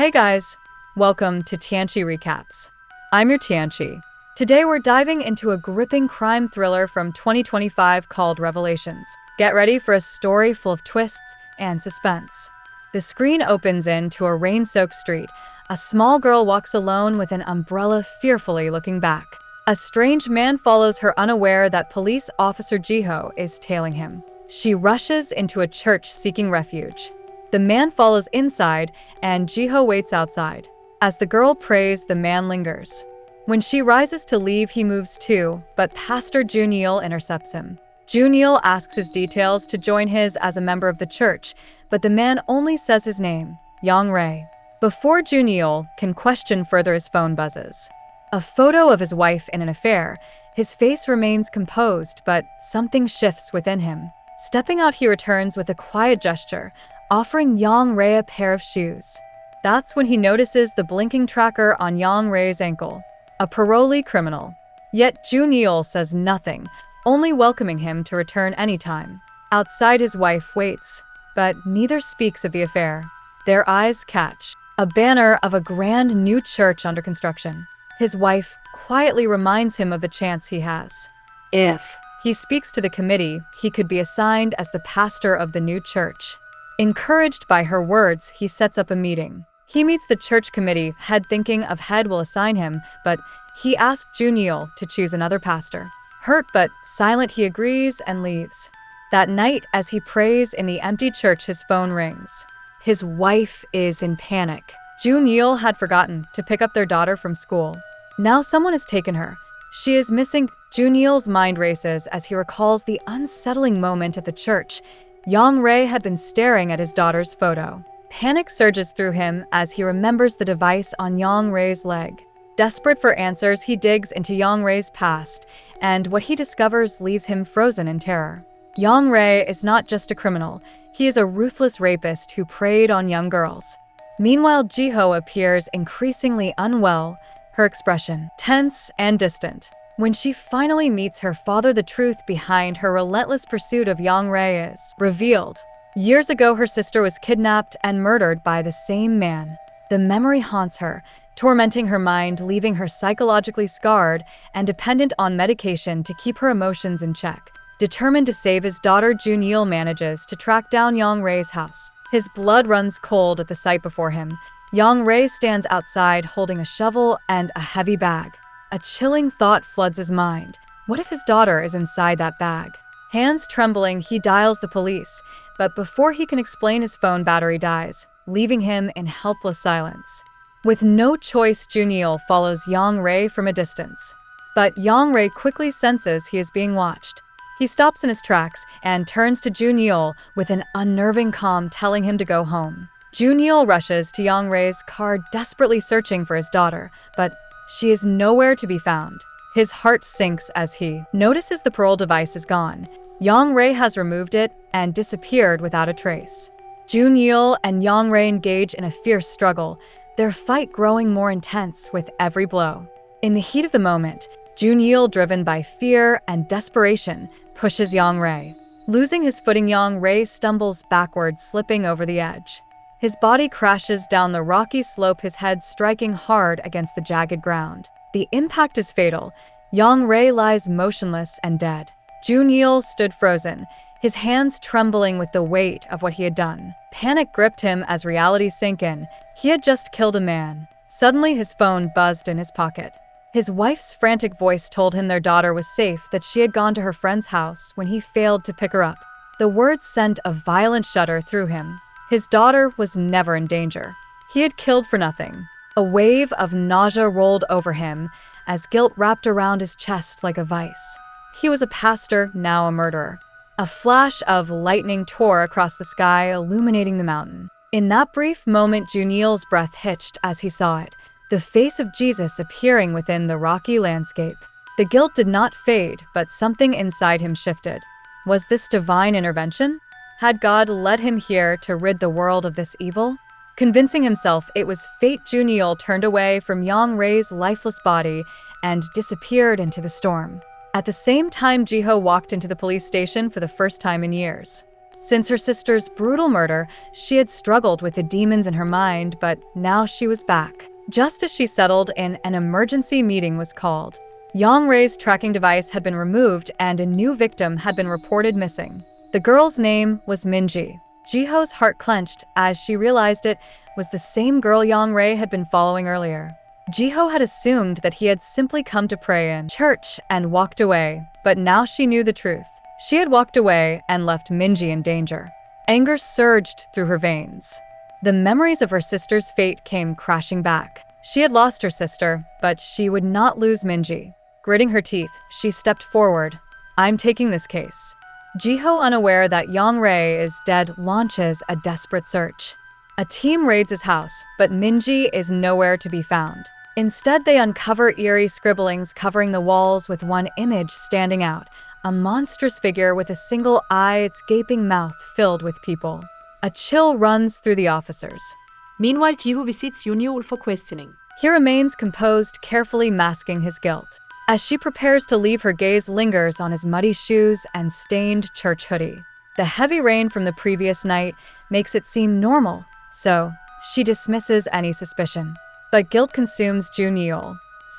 Hey guys, welcome to Tianshi Recaps. I'm your Tianshi. Today we're diving into a gripping crime thriller from 2025 called Revelations. Get ready for a story full of twists and suspense. The screen opens into a rain-soaked street. A small girl walks alone with an umbrella, fearfully looking back. A strange man follows her, unaware that police officer Jiho is tailing him. She rushes into a church seeking refuge. The man follows inside, and Jiho waits outside. As the girl prays, the man lingers. When she rises to leave, he moves too, but Pastor Juniel intercepts him. Juniel asks his details to join his as a member of the church, but the man only says his name, Yang Rei. Before Juniel can question further, his phone buzzes. A photo of his wife in an affair. His face remains composed, but something shifts within him. Stepping out, he returns with a quiet gesture, offering Yang Rei a pair of shoes. That's when he notices the blinking tracker on Yang Rei's ankle, a parolee criminal. Yet Juniel says nothing, only welcoming him to return anytime. Outside, his wife waits, but neither speaks of the affair. Their eyes catch a banner of a grand new church under construction. His wife quietly reminds him of the chance he has. If he speaks to the committee, he could be assigned as the pastor of the new church. Encouraged by her words, he sets up a meeting. He meets the church committee head, thinking of head will assign him, but he asks Juniel to choose another pastor. Hurt but silent, he agrees and leaves. That night, as he prays in the empty church, his phone rings. His wife is in panic. Juniel had forgotten to pick up their daughter from school. Now someone has taken her. She is missing. Juniel's mind races as he recalls the unsettling moment at the church. Yang Rei had been staring at his daughter's photo. Panic surges through him as he remembers the device on Yang Rei's leg. Desperate for answers, he digs into Yang Rei's past, and what he discovers leaves him frozen in terror. Yang Rei is not just a criminal, he is a ruthless rapist who preyed on young girls. Meanwhile, Jiho appears increasingly unwell, her expression tense and distant. When she finally meets her father, the truth behind her relentless pursuit of Yang Rei is revealed. Years ago, her sister was kidnapped and murdered by the same man. The memory haunts her, tormenting her mind, leaving her psychologically scarred and dependent on medication to keep her emotions in check. Determined to save his daughter, Juniel manages to track down Yang Rei's house. His blood runs cold at the sight before him. Yang Rei stands outside holding a shovel and a heavy bag. A chilling thought floods his mind. What if his daughter is inside that bag? Hands trembling, he dials the police, but before he can explain, his phone battery dies, leaving him in helpless silence. With no choice, Juniel follows Yang Rei from a distance. But Yang Rei quickly senses he is being watched. He stops in his tracks and turns to Juniel with an unnerving calm, telling him to go home. Juniel rushes to Yang Rei's car, desperately searching for his daughter, but she is nowhere to be found. His heart sinks as he notices the parole device is gone. Yang Rei has removed it and disappeared without a trace. Juniel and Yang Rei engage in a fierce struggle, their fight growing more intense with every blow. In the heat of the moment, Juniel, driven by fear and desperation, pushes Yang Rei. Losing his footing, Yang Rei stumbles backwards, slipping over the edge. His body crashes down the rocky slope, his head striking hard against the jagged ground. The impact is fatal. Yang Rei lies motionless and dead. Juniel stood frozen, his hands trembling with the weight of what he had done. Panic gripped him as reality sank in. He had just killed a man. Suddenly, his phone buzzed in his pocket. His wife's frantic voice told him their daughter was safe, that she had gone to her friend's house when he failed to pick her up. The words sent a violent shudder through him. His daughter was never in danger. He had killed for nothing. A wave of nausea rolled over him as guilt wrapped around his chest like a vice. He was a pastor, now a murderer. A flash of lightning tore across the sky, illuminating the mountain. In that brief moment, Juniel's breath hitched as he saw it, the face of Jesus appearing within the rocky landscape. The guilt did not fade, but something inside him shifted. Was this divine intervention? Had God led him here to rid the world of this evil? Convincing himself it was fate, Juniel turned away from Yang Rei's lifeless body and disappeared into the storm. At the same time, Jiho walked into the police station for the first time in years. Since her sister's brutal murder, she had struggled with the demons in her mind, but now she was back. Just as she settled in, an emergency meeting was called. Yang Rei's tracking device had been removed and a new victim had been reported missing. The girl's name was Minji. Jiho's heart clenched as she realized it was the same girl Yang Rei had been following earlier. Jiho had assumed that he had simply come to pray in church and walked away, but now she knew the truth. She had walked away and left Minji in danger. Anger surged through her veins. The memories of her sister's fate came crashing back. She had lost her sister, but she would not lose Minji. Gritting her teeth, she stepped forward. "I'm taking this case." Jiho, unaware that Yang Rei is dead, launches a desperate search. A team raids his house, but Minji is nowhere to be found. Instead, they uncover eerie scribblings covering the walls with one image standing out, a monstrous figure with a single eye, its gaping mouth filled with people. A chill runs through the officers. Meanwhile, Jiho visits Junior for questioning. He remains composed, carefully masking his guilt. As she prepares to leave, her gaze lingers on his muddy shoes and stained church hoodie. The heavy rain from the previous night makes it seem normal, so she dismisses any suspicion. But guilt consumes Junior.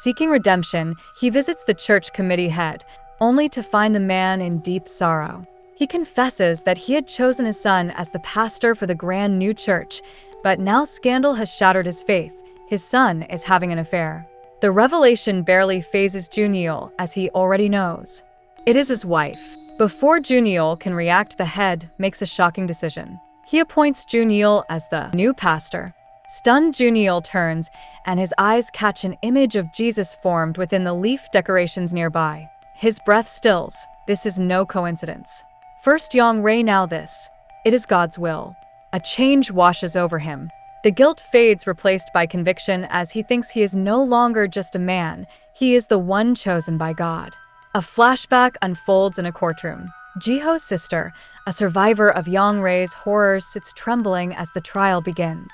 Seeking redemption, he visits the church committee head, only to find the man in deep sorrow. He confesses that he had chosen his son as the pastor for the grand new church, but now scandal has shattered his faith. His son is having an affair. The revelation barely phases Junior, as he already knows. It is his wife. Before Junior can react, the head makes a shocking decision. He appoints Junior as the new pastor. Stunned, Junior turns, and his eyes catch an image of Jesus formed within the leaf decorations nearby. His breath stills. This is no coincidence. First Yang Rei, now this. It is God's will. A change washes over him. The guilt fades, replaced by conviction, as he thinks he is no longer just a man. He is the one chosen by God. A flashback unfolds in a courtroom. Jiho's sister, a survivor of Yang Rei's horrors, sits trembling as the trial begins.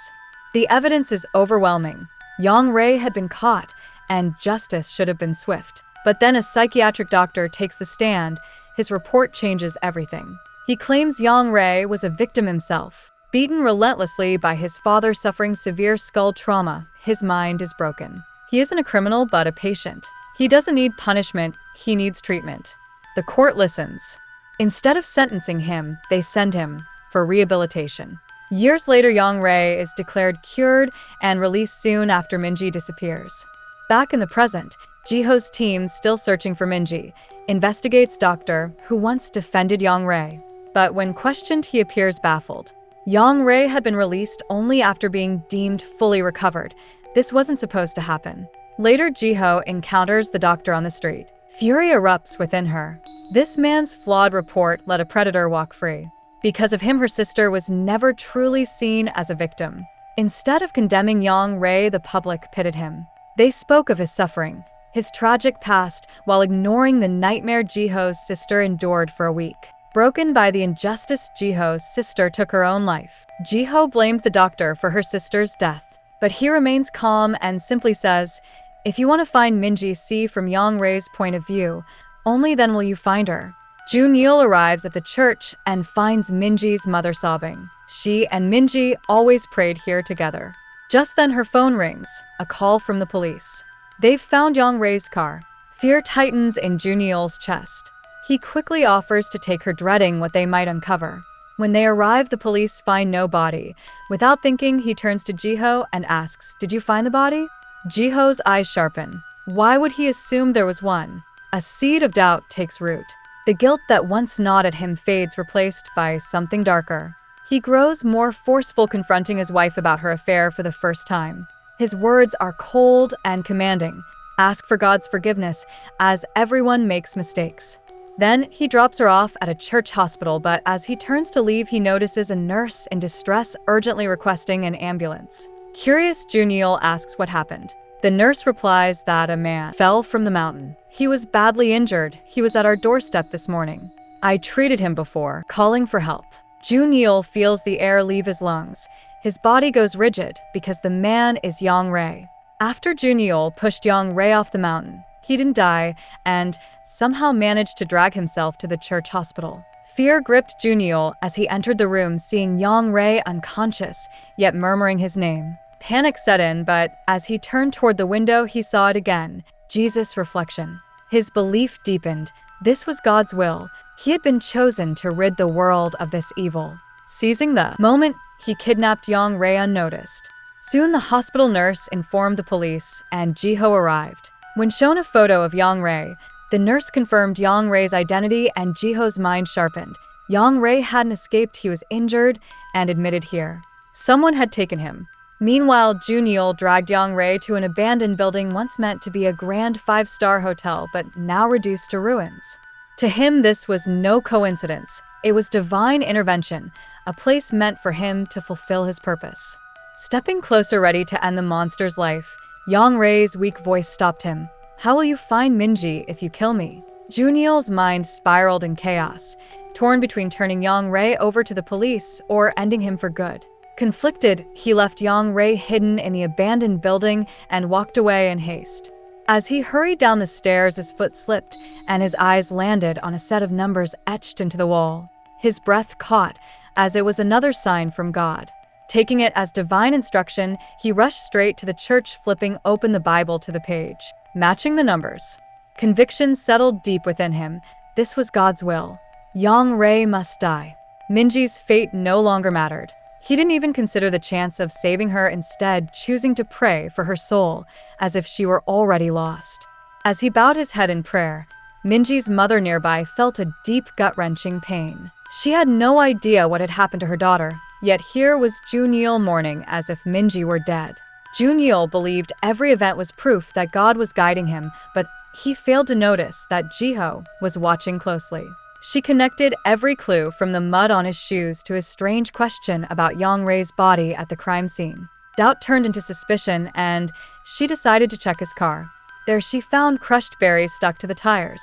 The evidence is overwhelming. Yang Rei had been caught, and justice should have been swift. But then a psychiatric doctor takes the stand. His report changes everything. He claims Yang Rei was a victim himself. Beaten relentlessly by his father, suffering severe skull trauma, his mind is broken. He isn't a criminal, but a patient. He doesn't need punishment, he needs treatment. The court listens. Instead of sentencing him, they send him for rehabilitation. Years later, Yang Rei is declared cured and released soon after Minji disappears. Back in the present, Jiho's team, still searching for Minji, investigates Doctor, who once defended Yang Rei. But when questioned, he appears baffled. Yang Rei had been released only after being deemed fully recovered. This wasn't supposed to happen. Later, Jiho encounters the doctor on the street. Fury erupts within her. This man's flawed report let a predator walk free. Because of him, her sister was never truly seen as a victim. Instead of condemning Yang Rei, the public pitied him. They spoke of his suffering, his tragic past, while ignoring the nightmare Jiho's sister endured for a week. Broken by the injustice, Jiho's sister took her own life. Jiho blamed the doctor for her sister's death, but he remains calm and simply says, "If you want to find Minji, see from Yang Rei's point of view. Only then will you find her." Junior arrives at the church and finds Minji's mother sobbing. She and Minji always prayed here together. Just then her phone rings, a call from the police. They've found Yang Rei's car. Fear tightens in Junior's chest. He quickly offers to take her, dreading what they might uncover. When they arrive, the police find no body. Without thinking, he turns to Jiho and asks, "Did you find the body?" Jiho's eyes sharpen. Why would he assume there was one? A seed of doubt takes root. The guilt that once gnawed at him fades, replaced by something darker. He grows more forceful, confronting his wife about her affair for the first time. His words are cold and commanding. Ask for God's forgiveness, as everyone makes mistakes. Then he drops her off at a church hospital, but as he turns to leave, he notices a nurse in distress urgently requesting an ambulance. Curious, Junior asks what happened. The nurse replies that a man fell from the mountain. He was badly injured. He was at our doorstep this morning. I treated him before, calling for help. Junior feels the air leave his lungs. His body goes rigid because the man is Yang Rei. After Junior pushed Yang Rei off the mountain, he didn't die and somehow managed to drag himself to the church hospital. Fear gripped Juniel as he entered the room, seeing Yang Rei unconscious, yet murmuring his name. Panic set in, but as he turned toward the window, he saw it again. Jesus' reflection. His belief deepened. This was God's will. He had been chosen to rid the world of this evil. Seizing the moment, he kidnapped Yang Rei unnoticed. Soon the hospital nurse informed the police, and Jiho arrived. When shown a photo of Yang Rei, the nurse confirmed Yang Rei's identity and Jiho's mind sharpened. Yang Rei hadn't escaped, he was injured and admitted here. Someone had taken him. Meanwhile, Juniel dragged Yang Rei to an abandoned building once meant to be a grand 5-star hotel, but now reduced to ruins. To him, this was no coincidence. It was divine intervention, a place meant for him to fulfill his purpose. Stepping closer, ready to end the monster's life, Yang Rei's weak voice stopped him. How will you find Minji if you kill me? Juniel's mind spiraled in chaos, torn between turning Yang Rei over to the police or ending him for good. Conflicted, he left Yang Rei hidden in the abandoned building and walked away in haste. As he hurried down the stairs, his foot slipped, and his eyes landed on a set of numbers etched into the wall. His breath caught, as it was another sign from God. Taking it as divine instruction, he rushed straight to the church, flipping open the Bible to the page, matching the numbers. Conviction settled deep within him. This was God's will. Yang Rei must die. Minji's fate no longer mattered. He didn't even consider the chance of saving her, instead choosing to pray for her soul as if she were already lost. As he bowed his head in prayer, Minji's mother nearby felt a deep gut-wrenching pain. She had no idea what had happened to her daughter, yet here was Juniel mourning as if Minji were dead. Juniel believed every event was proof that God was guiding him, but he failed to notice that Jiho was watching closely. She connected every clue, from the mud on his shoes to his strange question about Yang Rei's body at the crime scene. Doubt turned into suspicion, and she decided to check his car. There she found crushed berries stuck to the tires.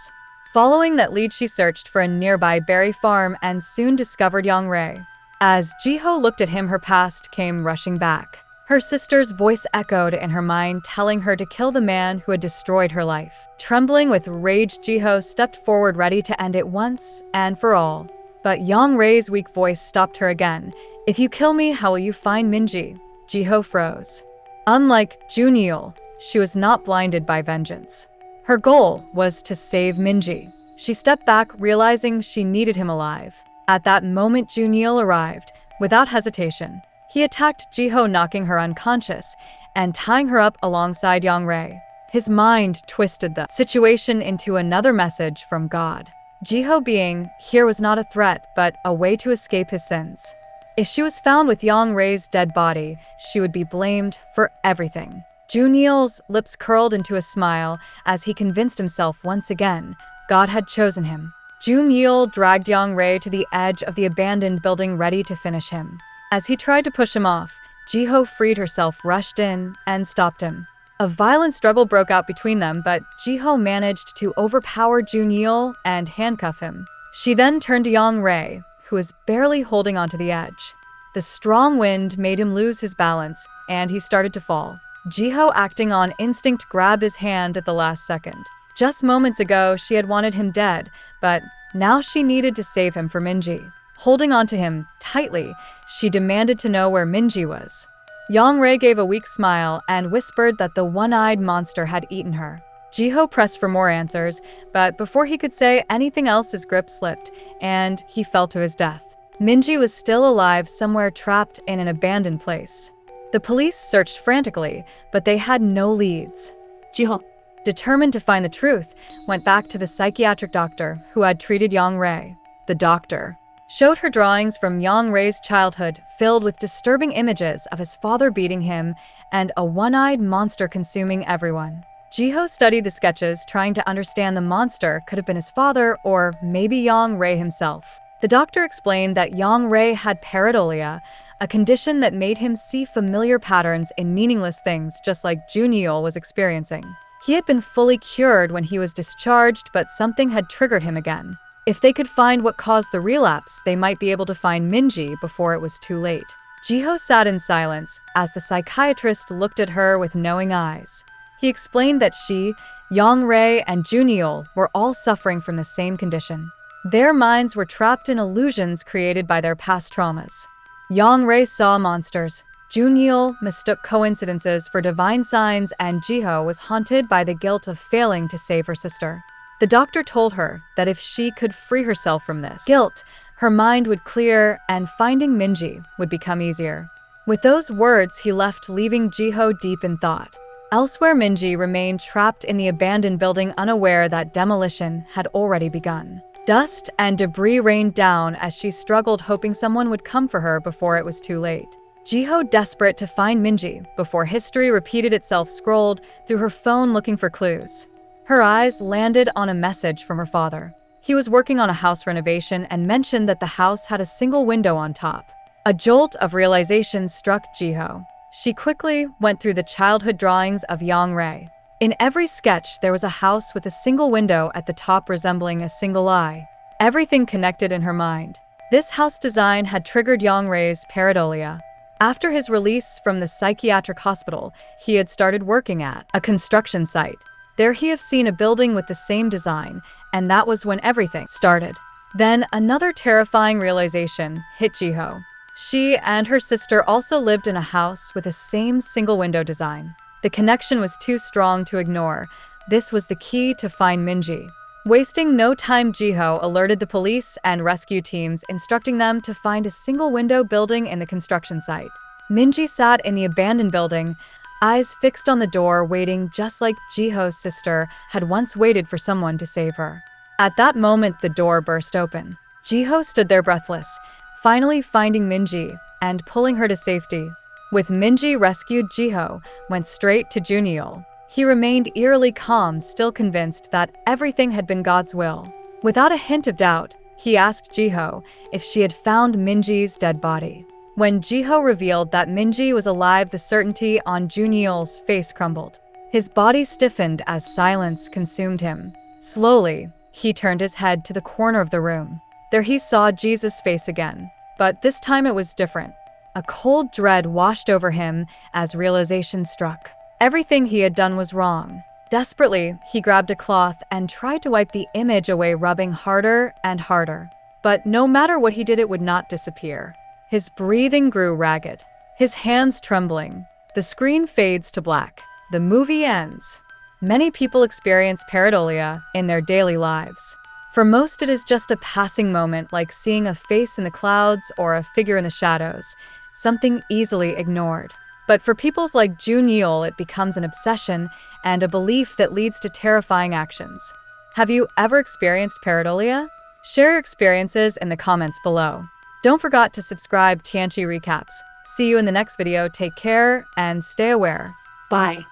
Following that lead, she searched for a nearby berry farm and soon discovered Yang Rei. As Jiho looked at him, her past came rushing back. Her sister's voice echoed in her mind, telling her to kill the man who had destroyed her life. Trembling with rage, Jiho stepped forward, ready to end it once and for all. But Yang Rei's weak voice stopped her again. If you kill me, how will you find Minji? Jiho froze. Unlike Juniel, she was not blinded by vengeance. Her goal was to save Minji. She stepped back, realizing she needed him alive. At that moment, Juniel arrived. Without hesitation, he attacked Jiho, knocking her unconscious and tying her up alongside Yang Rei. His mind twisted the situation into another message from God. Jiho being here was not a threat, but a way to escape his sins. If she was found with Yang Rei's dead body, she would be blamed for everything. Juniel's lips curled into a smile as he convinced himself once again God had chosen him. Juniel dragged Yang Rei to the edge of the abandoned building, ready to finish him. As he tried to push him off, Jiho freed herself, rushed in, and stopped him. A violent struggle broke out between them, but Jiho managed to overpower Juniel and handcuff him. She then turned to Yang Rei, who was barely holding onto the edge. The strong wind made him lose his balance, and he started to fall. Jiho, acting on instinct, grabbed his hand at the last second. Just moments ago, she had wanted him dead, but now she needed to save him for Minji. Holding onto him tightly, she demanded to know where Minji was. Yang Rei gave a weak smile and whispered that the one-eyed monster had eaten her. Jiho pressed for more answers, but before he could say anything else, his grip slipped, and he fell to his death. Minji was still alive, somewhere trapped in an abandoned place. The police searched frantically, but they had no leads. Jiho, determined to find the truth, went back to the psychiatric doctor who had treated Yang Rei. The doctor showed her drawings from Yang Rei's childhood, filled with disturbing images of his father beating him and a one-eyed monster consuming everyone. Jiho studied the sketches, trying to understand the monster could have been his father or maybe Yang Rei himself. The doctor explained that Yang Rei had pareidolia, a condition that made him see familiar patterns in meaningless things, just like Juniel was experiencing. He had been fully cured when he was discharged, but something had triggered him again. If they could find what caused the relapse, they might be able to find Minji before it was too late. Jiho sat in silence as the psychiatrist looked at her with knowing eyes. He explained that she, Yang Rei, and Juniel were all suffering from the same condition. Their minds were trapped in illusions created by their past traumas. Yang Rei saw monsters. Junil mistook coincidences for divine signs, and Jiho was haunted by the guilt of failing to save her sister. The doctor told her that if she could free herself from this guilt, her mind would clear and finding Minji would become easier. With those words, he left, leaving Jiho deep in thought. Elsewhere, Minji remained trapped in the abandoned building, unaware that demolition had already begun. Dust and debris rained down as she struggled, hoping someone would come for her before it was too late. Jiho, desperate to find Minji before history repeated itself, scrolled through her phone looking for clues. Her eyes landed on a message from her father. He was working on a house renovation and mentioned that the house had a single window on top. A jolt of realization struck Jiho. She quickly went through the childhood drawings of Yang Rei. In every sketch, there was a house with a single window at the top resembling a single eye. Everything connected in her mind. This house design had triggered Yang Rei's pareidolia. After his release from the psychiatric hospital, he had started working at a construction site. There he had seen a building with the same design, and that was when everything started. Then another terrifying realization hit Jiho. She and her sister also lived in a house with the same single window design. The connection was too strong to ignore. This was the key to find Minji. Wasting no time, Jiho alerted the police and rescue teams, instructing them to find a single window building in the construction site. Minji sat in the abandoned building, eyes fixed on the door, waiting just like Jiho's sister had once waited for someone to save her. At that moment, the door burst open. Jiho stood there breathless, finally finding Minji and pulling her to safety. With Minji rescued, Jiho went straight to Junil. He remained eerily calm, still convinced that everything had been God's will. Without a hint of doubt, he asked Jiho if she had found Minji's dead body. When Jiho revealed that Minji was alive, the certainty on Junil's face crumbled. His body stiffened as silence consumed him. Slowly, he turned his head to the corner of the room. There he saw Jesus' face again, but this time it was different. A cold dread washed over him as realization struck. Everything he had done was wrong. Desperately, he grabbed a cloth and tried to wipe the image away, rubbing harder and harder. But no matter what he did, it would not disappear. His breathing grew ragged, his hands trembling. The screen fades to black. The movie ends. Many people experience pareidolia in their daily lives. For most, it is just a passing moment, like seeing a face in the clouds or a figure in the shadows, something easily ignored. But for people like Junil, it becomes an obsession and a belief that leads to terrifying actions. Have you ever experienced pareidolia? Share your experiences in the comments below. Don't forget to subscribe to Tianshi Recaps. See you in the next video. Take care and stay aware. Bye.